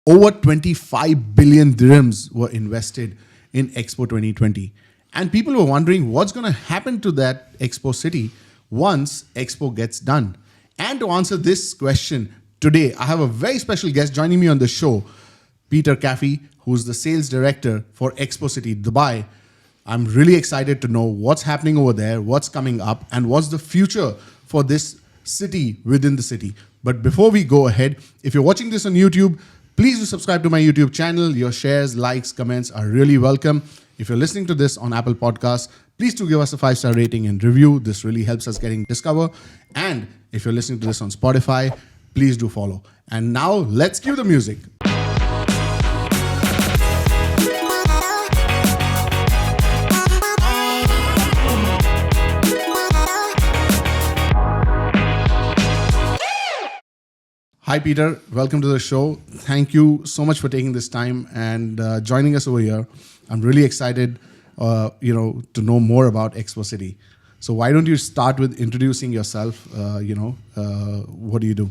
Over 25 billion dirhams were invested in Expo 2020. And people were wondering what's going to happen to that Expo City once Expo gets done. And to answer this question today, I have a very special guest joining me on the show, Peter Kafie, who's the sales director for Expo City Dubai. I'm really excited to know what's happening over there, what's coming up, and what's the future for this city within the city. But before we go ahead, if you're watching this on YouTube, please do subscribe to my YouTube channel. Your shares, likes, comments are really welcome. If you're listening to this on Apple Podcasts, please do give us a 5-star rating and review. This really helps us getting discovered. And if you're listening to this on Spotify, please do follow. And now let's cue the music. Hi, Peter. Welcome to the show. Thank you so much for taking this time and joining us over here. I'm really excited, to know more about Expo City. So why don't you start with introducing yourself? What do you do?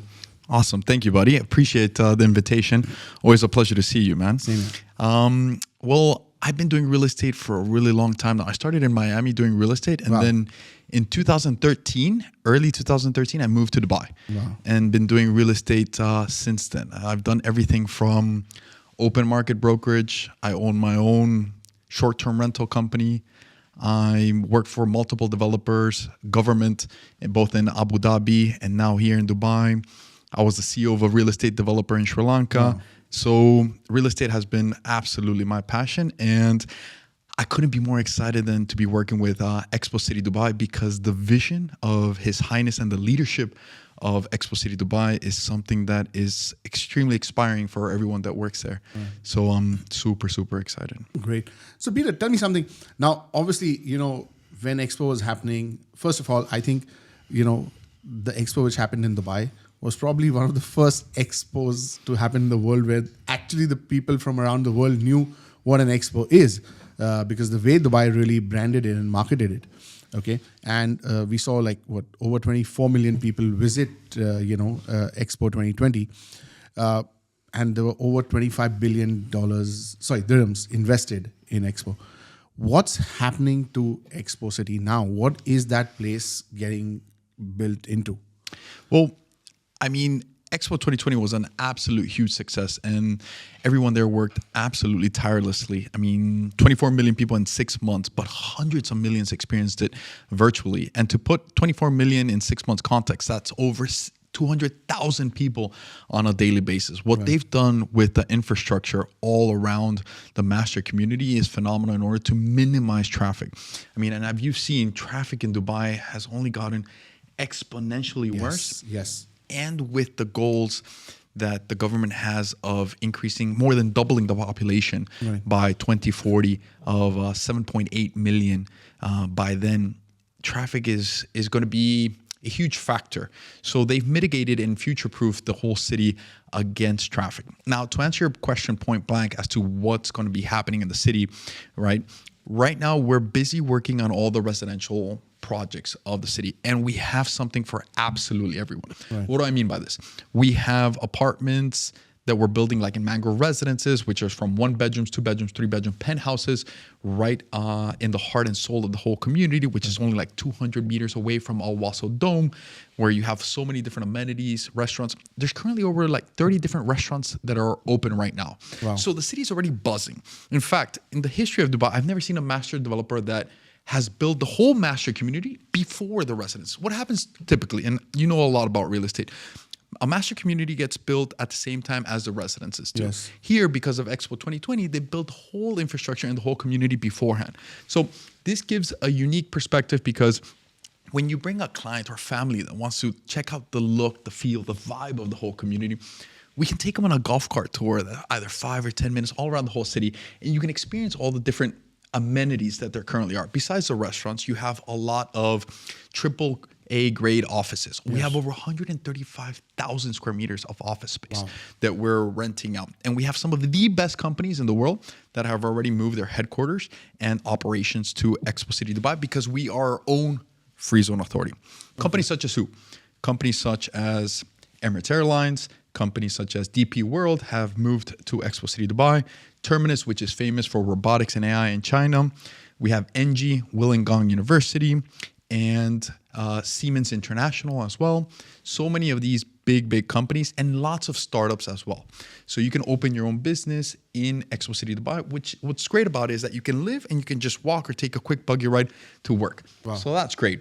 Awesome. Thank you, buddy. Appreciate the invitation. Always a pleasure to see you, man. Same here. Well, I've been doing real estate for a really long time now. I started in Miami doing real estate, and then in 2013, early 2013, I moved to Dubai and been doing real estate since then. I've done everything from open market brokerage. I own my own short-term rental company. I work for multiple developers, government, both in Abu Dhabi and now here in Dubai. I was the CEO of a real estate developer in Sri Lanka. So real estate has been absolutely my passion, and I couldn't be more excited than to be working with Expo City Dubai, because the vision of His Highness and the leadership of Expo City Dubai is something that is extremely inspiring for everyone that works there. So I'm super, super excited. Great. So Peter, tell me something. Now, obviously, when Expo was happening, first of all, I think, the Expo which happened in Dubai was probably one of the first expos to happen in the world where actually the people from around the world knew what an expo is, because the way Dubai really branded it and marketed it. Okay, and we saw over 24 million people visit, Expo 2020, and there were over 25 billion dirhams invested in Expo. What's happening to Expo City now? What is that place getting built into? Well, I mean, Expo 2020 was an absolute huge success, and everyone there worked absolutely tirelessly. I mean, 24 million people in 6 months, but hundreds of millions experienced it virtually. And to put 24 million in 6 months context, that's over 200,000 people on a daily basis. What they've done with the infrastructure all around the master community is phenomenal in order to minimize traffic. I mean, and have you seen traffic in Dubai has only gotten exponentially worse? Yes. And with the goals that the government has of increasing, more than doubling the population by 2040 of 7.8 million by then, traffic is going to be a huge factor. So they've mitigated and future-proofed the whole city against traffic. Now, to answer your question point blank as to what's going to be happening in the city, right now we're busy working on all the residential projects of the city, and we have something for absolutely everyone. What do I mean by this? We have apartments that we're building like in mangrove residences, which are from 1 bedrooms, 2 bedrooms, 3 bedroom penthouses, right in the heart and soul of the whole community, which is only like 200 meters away from Al Wasl Dome, where you have so many different amenities, restaurants. There's currently over like 30 different restaurants that are open right now. So the city is already buzzing. In fact, in the history of Dubai, I've never seen a master developer that has built the whole master community before the residents. What happens typically, and you know a lot about real estate, a master community gets built at the same time as the residences do. Here, because of Expo 2020, they built the whole infrastructure and the whole community beforehand. So this gives a unique perspective, because when you bring a client or family that wants to check out the look, the feel, the vibe of the whole community, we can take them on a golf cart tour, either 5 or 10 minutes all around the whole city, and you can experience all the different amenities that there currently are. Besides the restaurants, you have a lot of AAA grade offices. We have over 135,000 square meters of office space that we're renting out. And we have some of the best companies in the world that have already moved their headquarters and operations to Expo City Dubai, because we are our own free zone authority. Companies such as who? Companies such as Emirates Airlines, Companies such as DP World have moved to Expo City Dubai. Terminus, which is famous for robotics and AI in China. We have NG, Wollongong University, and Siemens International as well. So many of these big companies and lots of startups as well. So you can open your own business in Expo City Dubai, which what's great about it is that you can live and you can just walk or take a quick buggy ride to work. Wow. So that's great.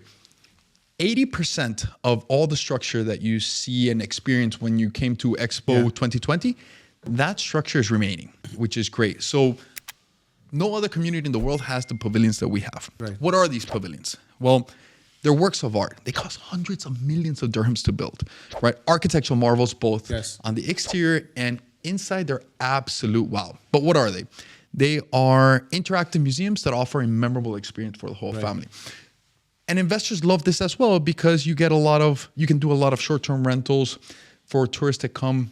80% of all the structure that you see and experience when you came to Expo 2020, that structure is remaining, which is great. So no other community in the world has the pavilions that we have. Right. What are these pavilions? Well, they're works of art. They cost hundreds of millions of dirhams to build, right? Architectural marvels, both on the exterior and inside, they're absolute wow. But what are they? They are interactive museums that offer a memorable experience for the whole family. And investors love this as well because you can do a lot of short-term rentals for tourists that come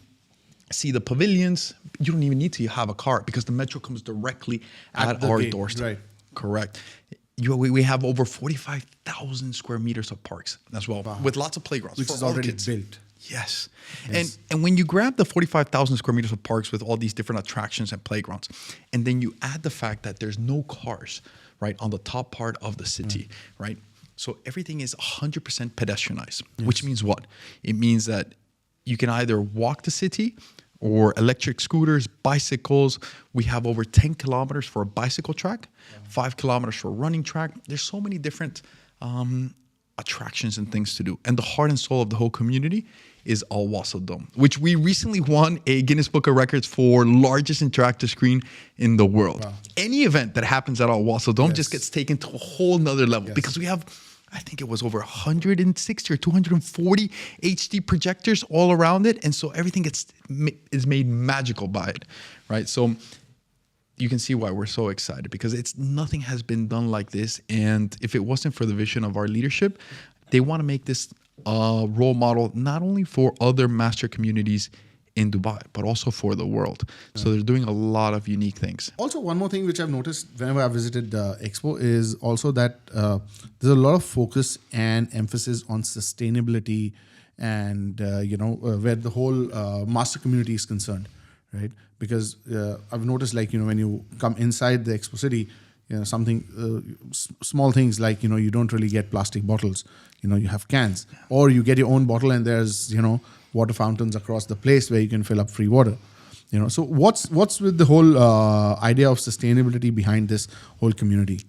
see the pavilions. You don't even need to have a car because the metro comes directly at our doorstep. Right. Correct. We have over 45,000 square meters of parks as well, with lots of playgrounds. Which is already built. Yes. And when you grab the 45,000 square meters of parks with all these different attractions and playgrounds, and then you add the fact that there's no cars, right, on the top part of the city, right? So everything is 100% pedestrianized, which means what? It means that you can either walk the city or electric scooters, bicycles. We have over 10 kilometers for a bicycle track, 5 kilometers for a running track. There's so many different attractions and things to do. And the heart and soul of the whole community is Al Wasl Dome, which we recently won a Guinness Book of Records for largest interactive screen in the world. Wow. Any event that happens at Al Wasl Dome just gets taken to a whole nother level because we have, I think it was over 160 or 240 HD projectors all around it. And so everything is made magical by it, right? So you can see why we're so excited because nothing has been done like this. And if it wasn't for the vision of our leadership, they want to make this a role model, not only for other master communities in Dubai, but also for the world. So they're doing a lot of unique things. Also, one more thing which I've noticed whenever I've visited Expo is also that there's a lot of focus and emphasis on sustainability and, where the whole master community is concerned, right? Because I've noticed when you come inside the Expo City, small things like, you don't really get plastic bottles, you have cans, or you get your own bottle and there's, water fountains across the place where you can fill up free water. So what's with the whole idea of sustainability behind this whole community?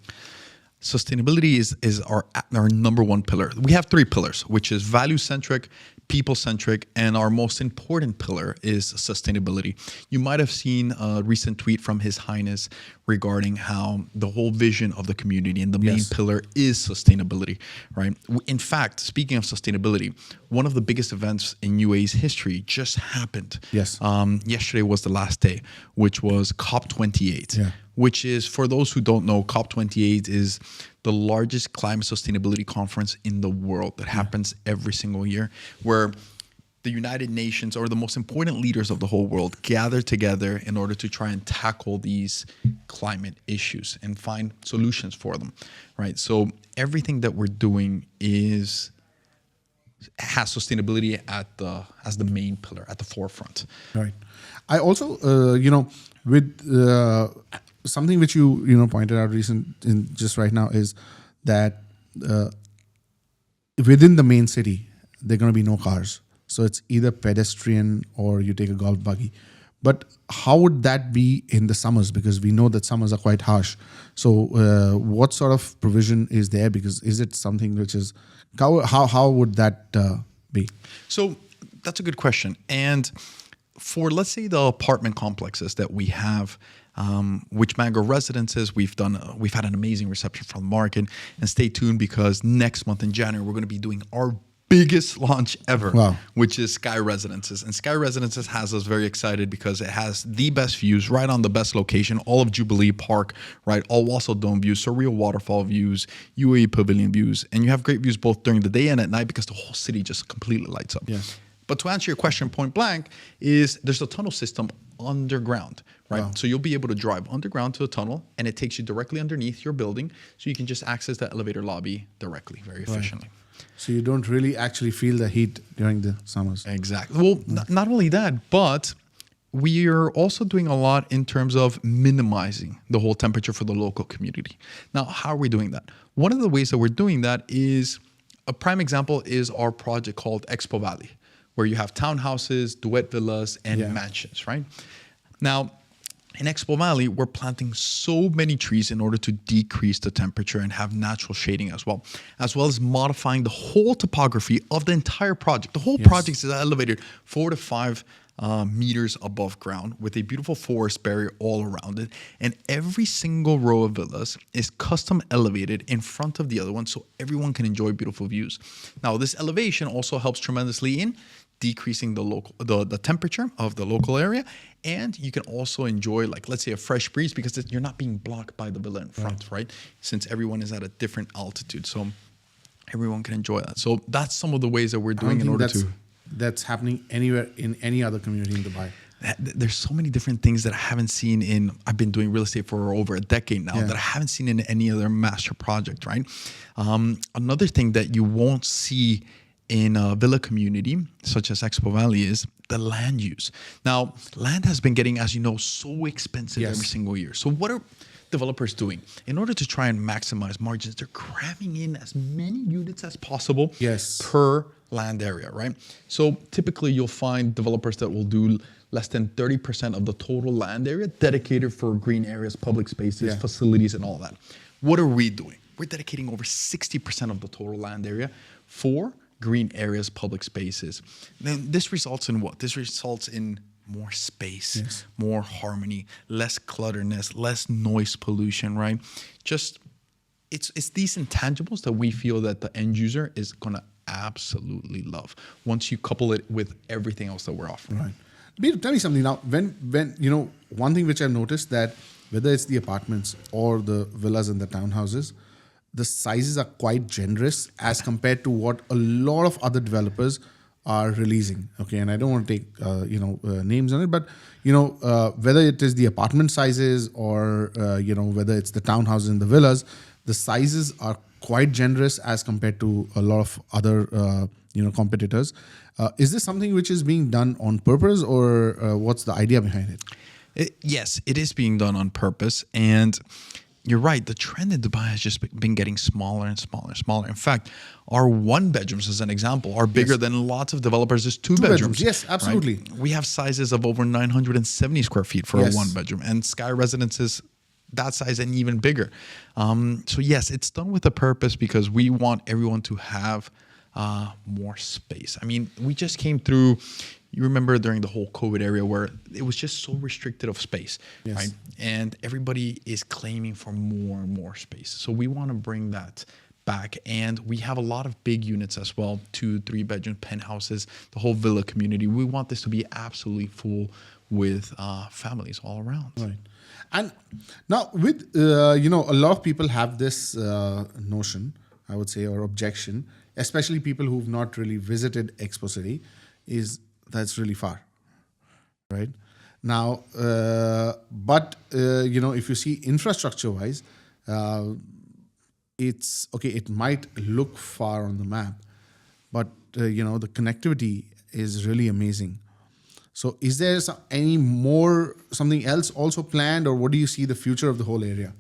Sustainability is our number one pillar. We have 3 pillars, which is value-centric, people-centric, and our most important pillar is sustainability. You might have seen a recent tweet from His Highness regarding how the whole vision of the community and the main pillar is sustainability, right? In fact, speaking of sustainability, one of the biggest events in UAE's history just happened. Yes. Yesterday was the last day, which was COP28. Yeah. Which is, for those who don't know, COP28 is the largest climate sustainability conference in the world that happens every single year, where the United Nations or the most important leaders of the whole world gather together in order to try and tackle these climate issues and find solutions for them, right? So everything that we're doing has sustainability as the main pillar, at the forefront. Right. I also, with something which you pointed out just right now is that within the main city there are going to be no cars, so it's either pedestrian or you take a golf buggy. But how would that be in the summers? Because we know that summers are quite harsh. So what sort of provision is there? Because is it something which is how would that be? So that's a good question. And for, let's say, the apartment complexes that we have, which Mango Residences, we've had an amazing reception from the market. And stay tuned because next month in January, we're going to be doing our biggest launch ever, which is Sky Residences. And Sky Residences has us very excited because it has the best views right on the best location, all of Jubilee Park, right? Al Wasl Dome views, surreal waterfall views, UAE Pavilion views. And you have great views both during the day and at night because the whole city just completely lights up. Yes. But to answer your question point blank, there's a tunnel system underground, right? Wow. So you'll be able to drive underground to a tunnel and it takes you directly underneath your building. So you can just access the elevator lobby directly, very efficiently. So you don't really actually feel the heat during the summers. Exactly. Well, not only that, but we are also doing a lot in terms of minimizing the whole temperature for the local community. Now, how are we doing that? One of the ways that we're doing that is, a prime example is our project called Expo Valley, where you have townhouses, duet villas, and mansions, right? Now, in Expo Valley, we're planting so many trees in order to decrease the temperature and have natural shading as well as modifying the whole topography of the entire project. The whole project is elevated 4 to 5 meters above ground with a beautiful forest barrier all around it. And every single row of villas is custom elevated in front of the other one so everyone can enjoy beautiful views. Now, this elevation also helps tremendously in decreasing the temperature of the local area, and you can also enjoy, like, let's say, a fresh breeze because you're not being blocked by the villa in front, right? Since everyone is at a different altitude, so everyone can enjoy that. So that's some of the ways that we're doing in order to. That's happening anywhere in any other community in Dubai. There's so many different things that I haven't seen in. I've been doing real estate for over a decade now that I haven't seen in any other master project, right? Another thing that you won't see in a villa community such as Expo Valley is the land use. Now, land has been getting, as you know, so expensive every single year. So what are developers doing? In order to try and maximize margins, they're cramming in as many units as possible per land area, right? So typically you'll find developers that will do less than 30% of the total land area dedicated for green areas, public spaces, facilities, and all that. What are we doing? We're dedicating over 60% of the total land area for green areas, public spaces. Then this results in what? This results in more space, more harmony, less clutterness, less noise pollution, right? Just it's these intangibles that we feel that the end user is gonna absolutely love once you couple it with everything else that we're offering. Right. Peter, tell me something now. When you know, one thing which I've noticed that whether it's the apartments or the villas and the townhouses, the sizes are quite generous as compared to what a lot of other developers are releasing. Okay, and I don't want to take names on it, but whether it is the apartment sizes or whether it's the townhouses and the villas, the sizes are quite generous as compared to a lot of other competitors. Is this something which is being done on purpose, or what's the idea behind it? Yes, it is being done on purpose, and you're right. The trend in Dubai has just been getting smaller and smaller and smaller. In fact, our 1 bedrooms, as an example, are bigger than lots of developers' 2 bedrooms. Yes, absolutely. Right? We have sizes of over 970 square feet for a 1 bedroom, and Sky Residences that size and even bigger. So yes, it's done with a purpose because we want everyone to have more space. I mean, we just came through. You remember during the whole COVID area where it was just so restricted of space, right? And everybody is claiming for more and more space. So we want to bring that back. And we have a lot of big units as well, 2, 3 bedroom penthouses, the whole villa community. We want this to be absolutely full with families all around. Right. And now with, a lot of people have this notion, I would say, or objection, especially people who've not really visited Expo City, is that's really far, right? Now, if you see infrastructure-wise, it's okay. It might look far on the map, but the connectivity is really amazing. So, is there something else also planned, or what do you see the future of the whole area?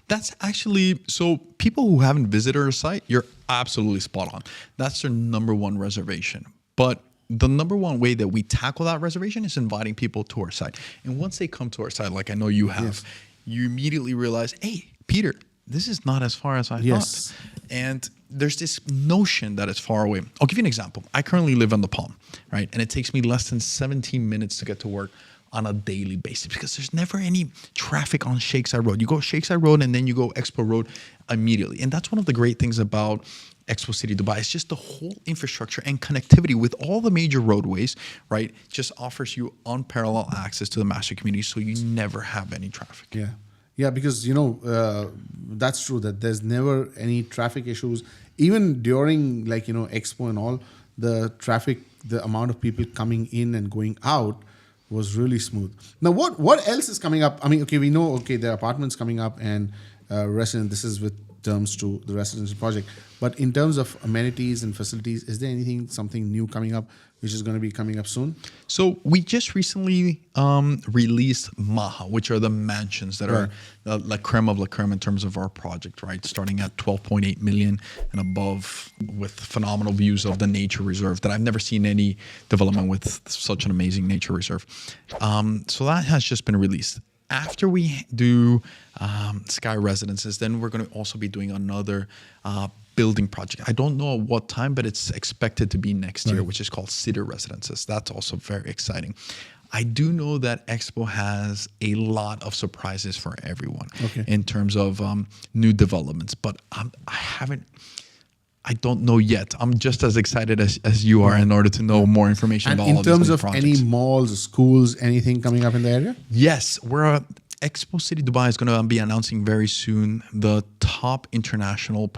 That's actually, so people who haven't visited our site, you're absolutely spot on. That's their number one reservation. But the number one way that we tackle that reservation is inviting people to our site. And once they come to our site, like I know you have, you immediately realize, hey, Peter, this is not as far as I thought. And there's this notion that it's far away. I'll give you an example. I currently live on the Palm, right? And it takes me less than 17 minutes to get to work on a daily basis because there's never any traffic on Sheikh Zayed Road. You go Sheikh Zayed Road and then you go Expo Road immediately. And that's one of the great things about Expo City Dubai. It's just the whole infrastructure and connectivity with all the major roadways, right? Just offers you unparalleled access to the master community so you never have any traffic. Yeah, because, that's true that there's never any traffic issues. Even during Expo and all, the traffic, the amount of people coming in and going out was really smooth. Now, what else is coming up? I mean, okay, we know, there are apartments coming up and resident. This is with terms to the residential project. But in terms of amenities and facilities, is there something new coming up, which is going to be coming up soon? So we just recently released Maha, which are the mansions that are la creme of la creme in terms of our project, right? Starting at 12.8 million and above, with phenomenal views of the nature reserve that I've never seen any development with such an amazing nature reserve. So that has just been released. After we do Sky Residences, then we're going to also be doing another building project. I don't know at what time, but it's expected to be next year, which is called City Residences. That's also very exciting. I do know that Expo has a lot of surprises for everyone in terms of new developments, but I don't know yet. I'm just as excited as you are in order to know more information And about all in these terms new of projects. any malls, schools, anything coming up in the area? Yes, Expo City Dubai is going to be announcing very soon the top international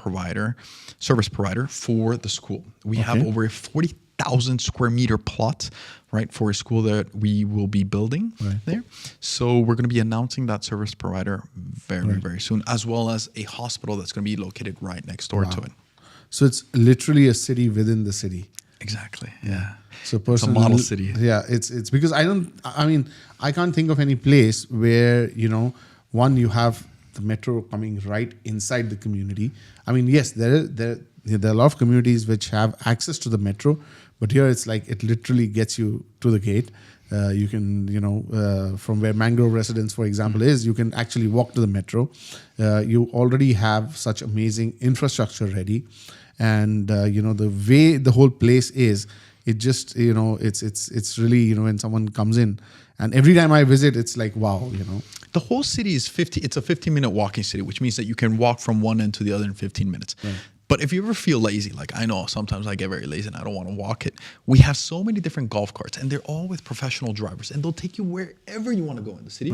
service provider for the school. We have over a 40,000 square meter plot, right, for a school that we will be building there. So we're going to be announcing that service provider very soon, as well as a hospital that's going to be located right next door to it. So it's literally a city within the city. Exactly. Yeah. So it's a model city. Yeah, it's because I can't think of any place where, one, you have the metro coming right inside the community. I mean, yes, there are a lot of communities which have access to the metro, but here it's like it literally gets you to the gate. You can, from where Mangrove Residence, for example, is, you can actually walk to the metro. You already have such amazing infrastructure ready. And, the way the whole place is, it just, it's really, when someone comes in, and every time I visit, it's like, wow, The whole city is it's a 15-minute walking city, which means that you can walk from one end to the other in 15 minutes. But if you ever feel lazy, like I know sometimes I get very lazy and I don't want to walk it, we have so many different golf carts, and they're all with professional drivers, and they'll take you wherever you want to go in the city,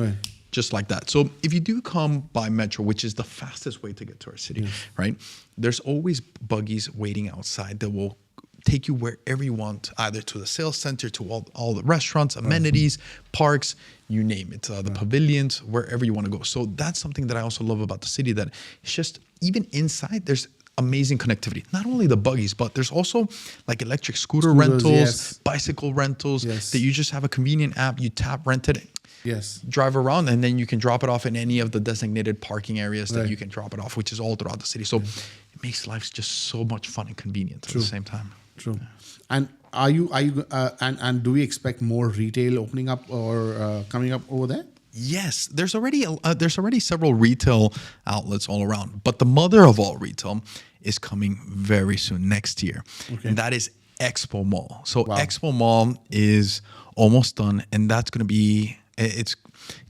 just like that. So if you do come by metro, which is the fastest way to get to our city, right? There's always buggies waiting outside that will take you wherever you want, either to the sales center, to all the restaurants, amenities, parks, you name it, the pavilions, wherever you want to go. So that's something that I also love about the city, that it's just, even inside, there's amazing connectivity. Not only the buggies, but there's also like electric scooter rentals, bicycle rentals, that you just have a convenient app, you tap, rent it, drive around, and then you can drop it off in any of the designated parking areas that you can drop it off, which is all throughout the city. So it makes life just so much fun and convenient at the same time. True. And are you and do we expect more retail opening up or coming up over there? Yes, there's already several retail outlets all around, but the mother of all retail is coming very soon, next year, and that is Expo Mall. So Expo Mall is almost done, and it's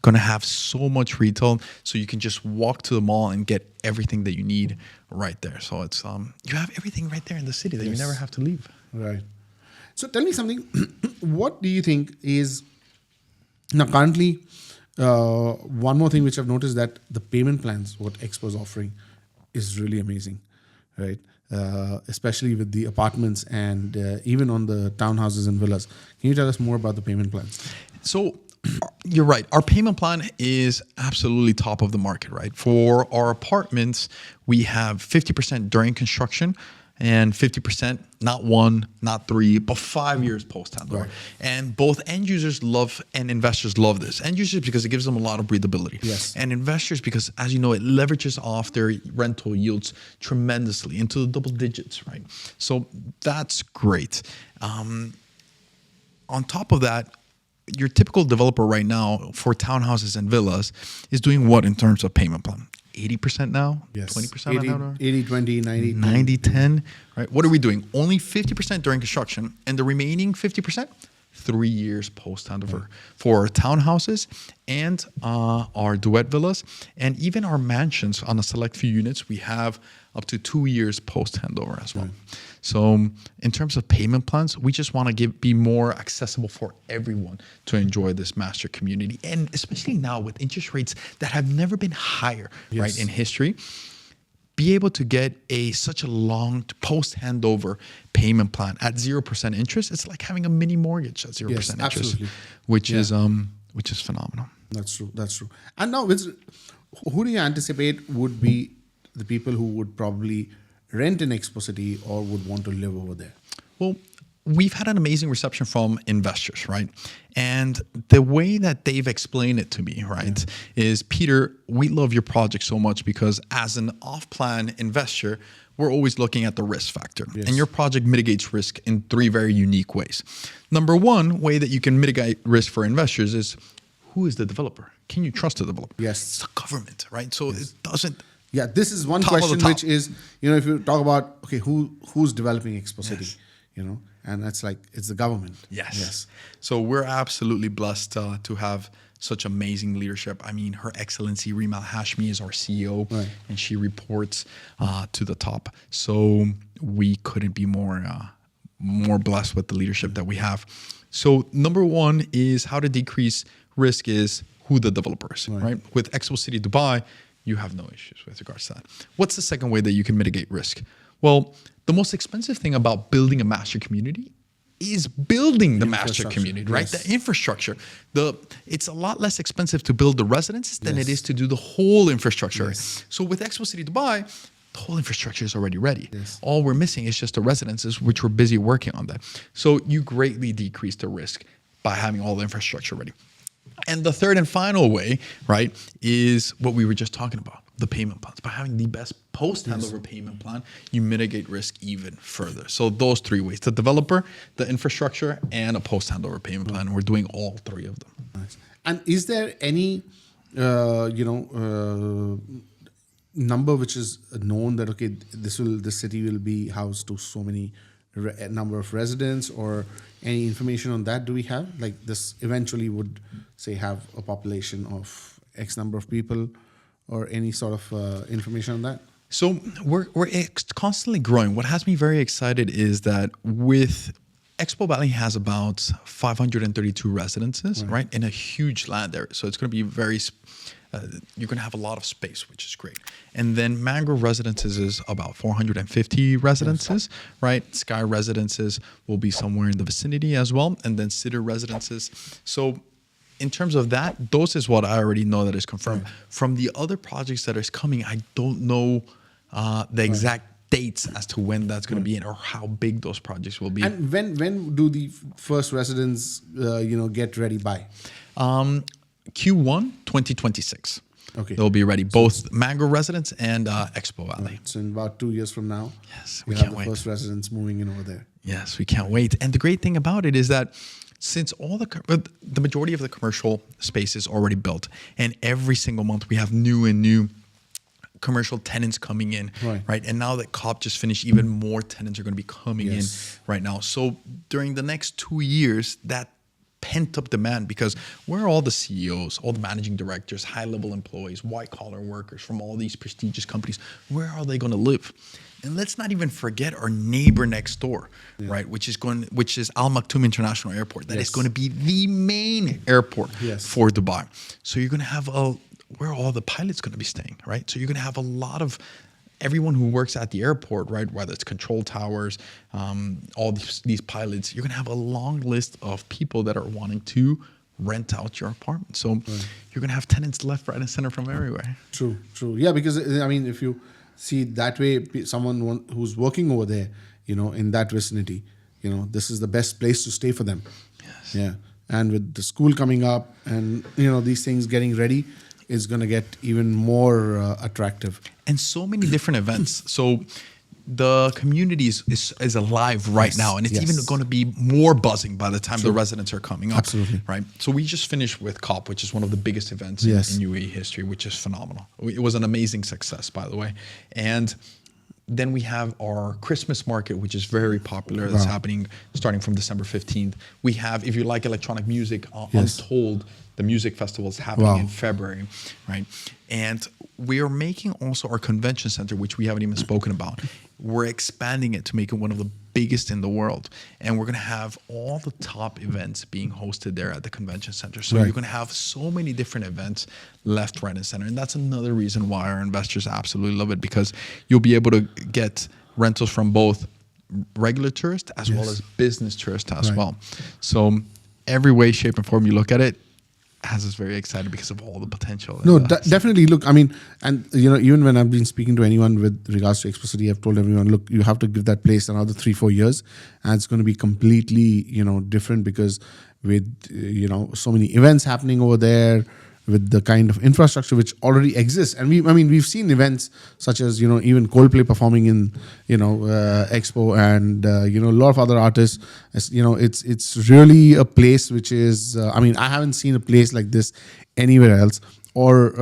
going to have so much retail, so you can just walk to the mall and get everything that you need right there. So it's you have everything right there in the city that you never have to leave. Right. So tell me something. What do you think is now currently? One more thing which I've noticed, that the payment plans, what Expo is offering, is really amazing, right? Especially with the apartments and even on the townhouses and villas. Can you tell us more about the payment plans? So you're right. Our payment plan is absolutely top of the market, right? For our apartments, we have 50% during construction, and 50%, not 1, not 3, but 5 years post-handover. And both end users love and investors love this. End users because it gives them a lot of breathability. And investors because, as you know, it leverages off their rental yields tremendously into the double digits, right? So that's great. On top of that, your typical developer right now for townhouses and villas is doing what in terms of payment plan? 80% now, 20% now? 80, 20, 90, 90, 10, right? What are we doing? Only 50% during construction, and the remaining 50%, 3 years post-handover for townhouses and our duet villas, and even our mansions on a select few units, we have up to 2 years post-handover as well. So in terms of payment plans, we just want to be more accessible for everyone to enjoy this master community. And especially now with interest rates that have never been higher, right, in history, be able to get such a long post-handover payment plan at 0% interest. It's like having a mini mortgage at 0% interest, which is phenomenal. That's true. And now, who do you anticipate would be the people who would probably rent in Expo City or would want to live over there? Well, we've had an amazing reception from investors, right? And the way that they've explained it to me, right, is, Peter, we love your project so much because as an off-plan investor, we're always looking at the risk factor. Yes. And your project mitigates risk in 3 very unique ways. Number one way that you can mitigate risk for investors is, who is the developer? Can you trust the developer? Yes. It's the government, right? So it doesn't... Yeah, this is one Top of the question top. which is, if you talk about, okay, who's developing Expo City, and that's like, it's the government. Yes. So we're absolutely blessed to have such amazing leadership. I mean, Her Excellency Rima Hashmi is our CEO, Right. and she reports to the top. So we couldn't be more blessed with the leadership that we have. So number one is how to decrease risk is who the developer is, right? With Expo City Dubai, you have no issues with regards to that. What's the second way that you can mitigate risk? Well, the most expensive thing about building a master community is building the master community, right? Yes. The infrastructure. It's a lot less expensive to build the residences than it is to do the whole infrastructure. Yes. So with Expo City Dubai, the whole infrastructure is already ready. Yes. All we're missing is just the residences, which we're busy working on that. So you greatly decrease the risk by having all the infrastructure ready. And the third and final way, right, is what we were just talking about, the payment plans. By having the best post-handover payment plan, you mitigate risk even further. So those 3 ways, the developer, the infrastructure, and a post-handover payment plan. We're doing all 3 of them. Nice. And is there any, number which is known that, okay, this city will be housed to so many number of residents, or any information on that do we have? Like, this eventually would, say, have a population of X number of people, or any sort of information on that? So we're constantly growing. What has me very excited is that with Expo Valley has about 532 residences, right, in a huge land area. So it's going to be you're going to have a lot of space, which is great. And then Mangrove Residences is about 450 residences, right? Sky Residences will be somewhere in the vicinity as well. And then Cedar Residences. So in terms of that, those is what I already know that is confirmed. From the other projects that is coming, I don't know the exact dates as to when that's going to be in, or how big those projects will be. And when do the first residents, get ready by? Q1 2026. Okay. They'll be ready, both Mangrove Residence and Expo Valley. So in about 2 years from now, Yes, we we have can't the wait. first residents moving in over there. Yes, we can't wait. And the great thing about it is that since the majority of the commercial space is already built, and every single month we have new commercial tenants coming in, right? And now that COP just finished, even more tenants are going to be coming in right now. So during the next 2 years, that pent-up demand, because where are all the CEOs, all the managing directors, high-level employees, white-collar workers from all these prestigious companies, where are they going to live? And let's not even forget our neighbor next door, right? Which is Al Maktoum International Airport. That is going to be the main airport for Dubai. So you're going to have where are all the pilots going to be staying, right? So you're going to have a lot of everyone who works at the airport, right? Whether it's control towers, all these pilots, you're going to have a long list of people that are wanting to rent out your apartment. So you're going to have tenants left, right, and center from everywhere. True. Yeah, because I mean, if you see that way, someone who's working over there, in that vicinity, this is the best place to stay for them. Yes. Yeah. And with the school coming up and, these things getting ready, is going to get even more attractive. And so many different events. So the community is alive right now, and it's even going to be more buzzing by the time the residents are coming up. Absolutely. Right. So we just finished with COP, which is one of the biggest events in UAE history, which is phenomenal. It was an amazing success, by the way. And then we have our Christmas market, which is very popular. That's happening starting from December 15th. We have, if you like electronic music, Untold, the music festival is happening in February, right? And we are making also our convention center, which we haven't even spoken about. We're expanding it to make it one of the biggest in the world. And we're going to have all the top events being hosted there at the convention center. So you're going to have so many different events left, right, and center. And that's another reason why our investors absolutely love it, because you'll be able to get rentals from both regular tourists as well as business tourists as well. So every way, shape, and form you look at it, has us very excited because of all the potential. No, definitely. Look, I mean, and even when I've been speaking to anyone with regards to Expo City, I've told everyone, look, you have to give that place another 3-4 years, and it's going to be completely, different, because with so many events happening over there, with the kind of infrastructure which already exists, and we've seen events such as even Coldplay performing in Expo, and a lot of other artists. It's really a place which is. I haven't seen a place like this anywhere else, or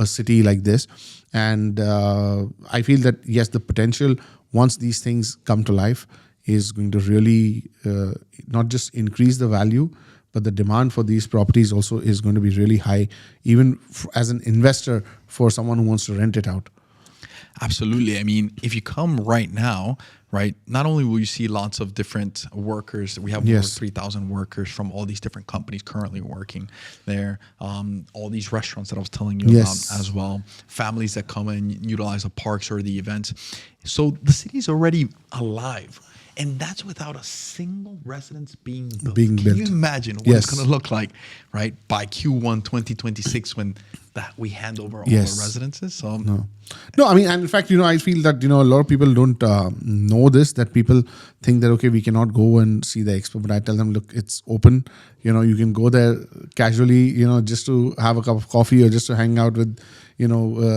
a city like this, and I feel that yes, the potential once these things come to life is going to really not just increase the value, but the demand for these properties also is going to be really high, even as an investor, for someone who wants to rent it out. Absolutely. I mean, if you come right now, right, not only will you see lots of different workers, we have over 3,000 workers from all these different companies currently working there, all these restaurants that I was telling you about as well, families that come and utilize the parks or the events. So the city is already alive. And that's without a single residence being built. Can you imagine what it's going to look like, right, by Q1 2026 when we hand over all our residences? So no, and in fact, I feel that a lot of people don't know this. That people think that okay, we cannot go and see the expo, but I tell them, look, it's open. You can go there casually, just to have a cup of coffee or just to hang out with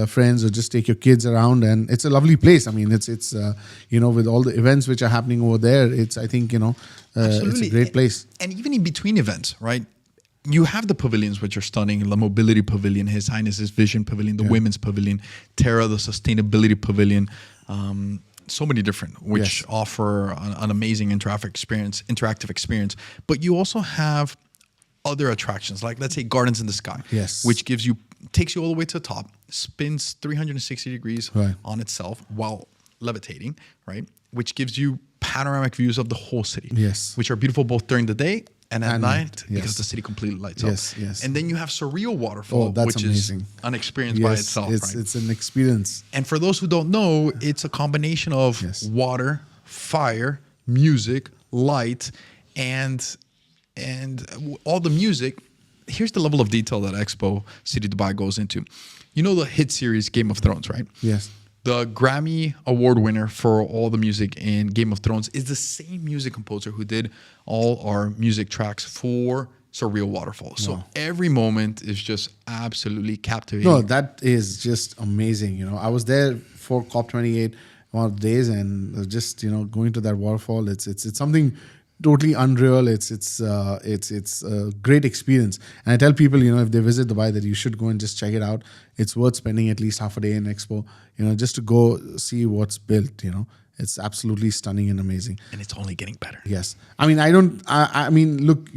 friends, or just take your kids around, and it's a lovely place. I mean, it's with all the events which are happening over there, it's I think it's a great place. And even in between events, right? You have the pavilions, which are stunning. The Mobility Pavilion, His Highness's Vision Pavilion, the Women's Pavilion, Terra, the Sustainability Pavilion. So many different, which offer an amazing interactive experience. But you also have other attractions, like let's say Gardens in the Sky, which takes you all the way to the top, spins 360 degrees on itself while levitating, right? Which gives you panoramic views of the whole city, which are beautiful both during the day and at night, because the city completely lights up. And then you have Surreal Waterfall, which amazing. Is an experience by itself. It's an experience. And for those who don't know, it's a combination of water, fire, music, light, and all the music. Here's the level of detail that Expo City Dubai goes into. You know the hit series Game of Thrones, right? Yes. The Grammy Award winner for all the music in Game of Thrones is the same music composer who did all our music tracks for Surreal Waterfall. So every moment is just absolutely captivating. No, that is just amazing. I was there for COP28 one of the days, and just going to that waterfall, it's something totally unreal. It's a great experience, and I tell people if they visit Dubai that you should go and just check it out. It's worth spending at least half a day in Expo, just to go see what's built. It's absolutely stunning and amazing, and it's only getting better. Yes, I mean, look,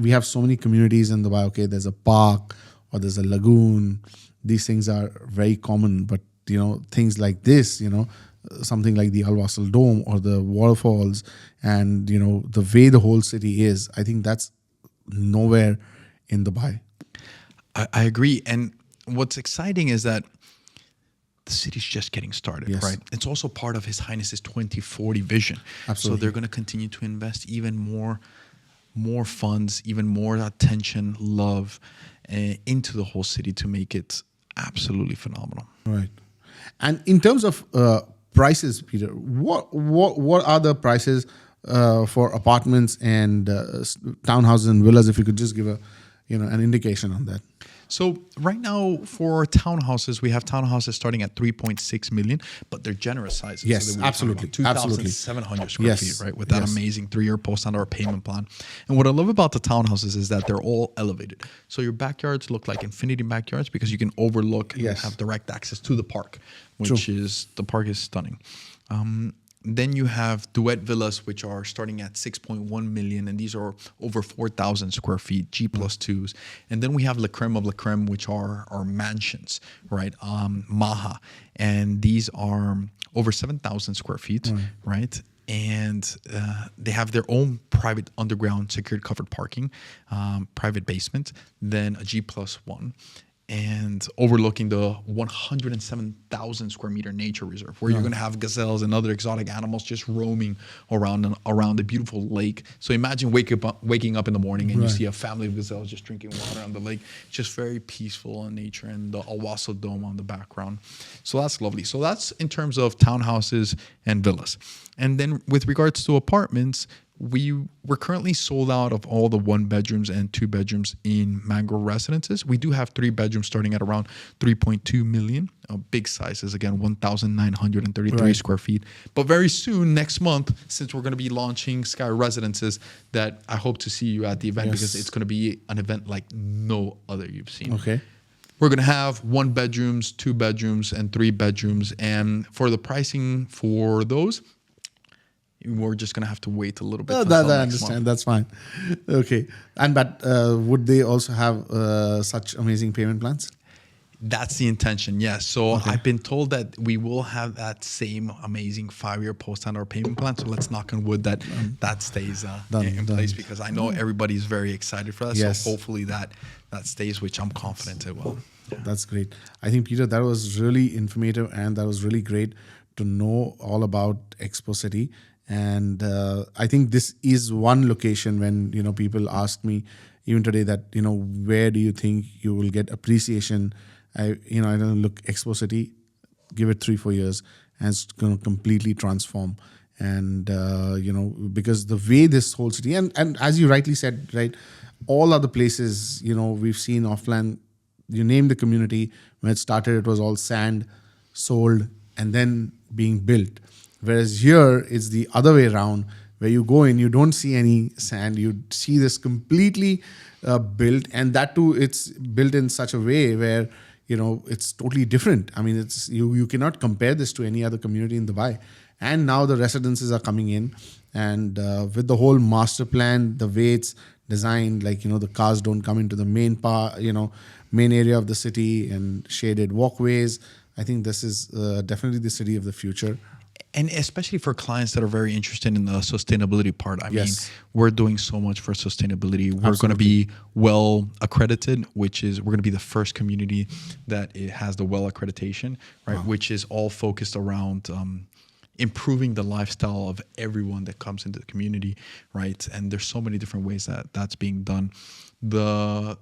we have so many communities in Dubai. Okay, there's a park or there's a lagoon. These things are very common, but things like this, something like the Al Wasl Dome or the waterfalls, and the way the whole city is, I think that's nowhere in Dubai. I agree, and what's exciting is that the city's just getting started, right? It's also part of His Highness's 2040 vision. Absolutely. So they're going to continue to invest even more funds, even more attention, love into the whole city to make it absolutely phenomenal. Right. And in terms of prices, Peter, what are the prices for apartments and townhouses and villas? If you could just give an indication on that. So right now for townhouses, we have townhouses starting at 3.6 million, but they're generous sizes. Yes, so absolutely. 2,700 square feet, right? With that amazing 3-year post-standard payment plan. And what I love about the townhouses is that they're all elevated. So your backyards look like infinity backyards because you can overlook and have direct access to the park, which the park is stunning. Then you have duet villas, which are starting at 6.1 million, and these are over 4,000 square feet, G+2s. And then we have La Creme of La Creme, which are mansions, right? Maha. And these are over 7,000 square feet, right? And they have their own private underground secured covered parking, private basement, then a G+1. and overlooking the 107,000 square meter nature reserve, where you're going to have gazelles and other exotic animals just roaming around a beautiful lake. So imagine waking up in the morning and you see a family of gazelles just drinking water on the lake. Just very peaceful in nature, and the Awaso Dome on the background. So that's lovely. So that's in terms of townhouses and villas. And then with regards to apartments, we're currently sold out of all the 1 bedrooms and 2 bedrooms in Mango residences. We do have 3 bedrooms starting at around 3.2 million. Big sizes, again, 1,933 square feet. But very soon, next month, since we're going to be launching Sky Residences, that I hope to see you at the event, because it's going to be an event like no other you've seen. Okay. We're going to have 1 bedrooms, 2 bedrooms, and 3 bedrooms. And for the pricing for those, we're just going to have to wait a little bit. That I understand. That's fine. Okay. But would they also have such amazing payment plans? That's the intention, yes. So I've been told that we will have that same amazing 5-year post-standard payment plan. So let's knock on wood that that stays in place, because I know everybody's very excited for that. Yes. So hopefully that stays, which I'm confident it will. Yeah. That's great. I think, Peter, that was really informative, and that was really great to know all about Expo City. And I think this is one location when, people ask me even today that, where do you think you will get appreciation? I don't look, Expo City, give it 3-4 years, and it's going to completely transform. And, because the way this whole city, and as you rightly said, right, all other places, we've seen offline, you name the community, when it started, it was all sand, sold, and then being built. Whereas here, it's the other way around, where you go in, you don't see any sand, you see this completely built, and that too, it's built in such a way where, it's totally different. I mean, it's you cannot compare this to any other community in Dubai. And now the residences are coming in, and with the whole master plan, the way it's designed, like, the cars don't come into the main main area of the city, and shaded walkways. I think this is definitely the city of the future. And especially for clients that are very interested in the sustainability part. I mean, we're doing so much for sustainability. We're going to be well accredited, which is, we're going to be the first community that it has the well accreditation, right? Which is all focused around improving the lifestyle of everyone that comes into the community, right? And there's so many different ways that that's being done. The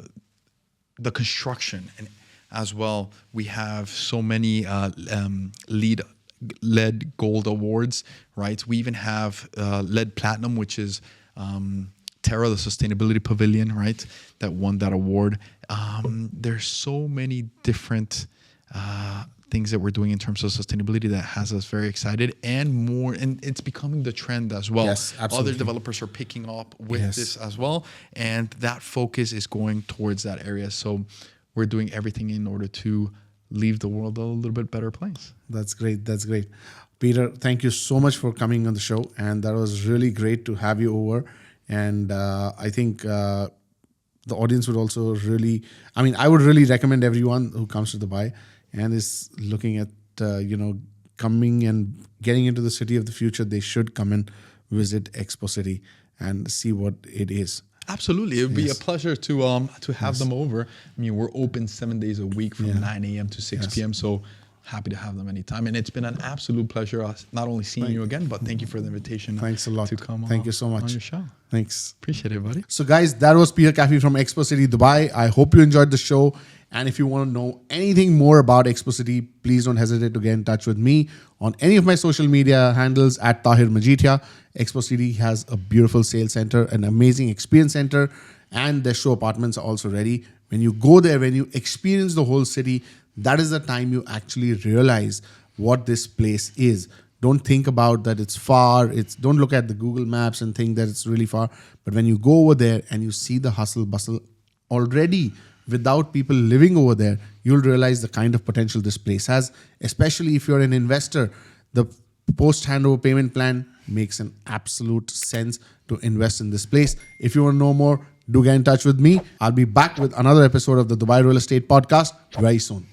construction, and as well, we have so many lead gold awards, right? We even have lead platinum, which is Terra, the sustainability pavilion, right? That won that award. There's so many different things that we're doing in terms of sustainability that has us very excited, and more, and it's becoming the trend as well. Yes, absolutely. Other developers are picking up with this as well, and that focus is going towards that area. So we're doing everything in order to leave the world a little bit better place. That's great. That's great. Peter, thank you so much for coming on the show. And that was really great to have you over. And I think the audience would also really, I would really recommend everyone who comes to Dubai and is looking at, coming and getting into the city of the future, they should come and visit Expo City and see what it is. Absolutely. It would be a pleasure to have them over. I mean, we're open 7 days a week from 9 a.m. to 6 p.m. So happy to have them anytime. And it's been an absolute pleasure not only seeing you again, but thank you for the invitation. Thanks a lot. To come Thank you so much on your show. Thanks. Appreciate it, buddy. So guys, that was Peter Kafie from Expo City Dubai. I hope you enjoyed the show. And if you want to know anything more about Expo City, please don't hesitate to get in touch with me on any of my social media handles at Tahir Majithia. Expo City has a beautiful sales center, an amazing experience center, and the show apartments are also ready. When you go there, when you experience the whole city, that is the time you actually realize what this place is. Don't think about that it's far. Don't look at the Google Maps and think that it's really far. But when you go over there and you see the hustle bustle already, without people living over there, you'll realize the kind of potential this place has, especially if you're an investor. The post-handover payment plan makes an absolute sense to invest in this place. If you want to know more, do get in touch with me. I'll be back with another episode of the Dubai Real Estate Podcast very soon.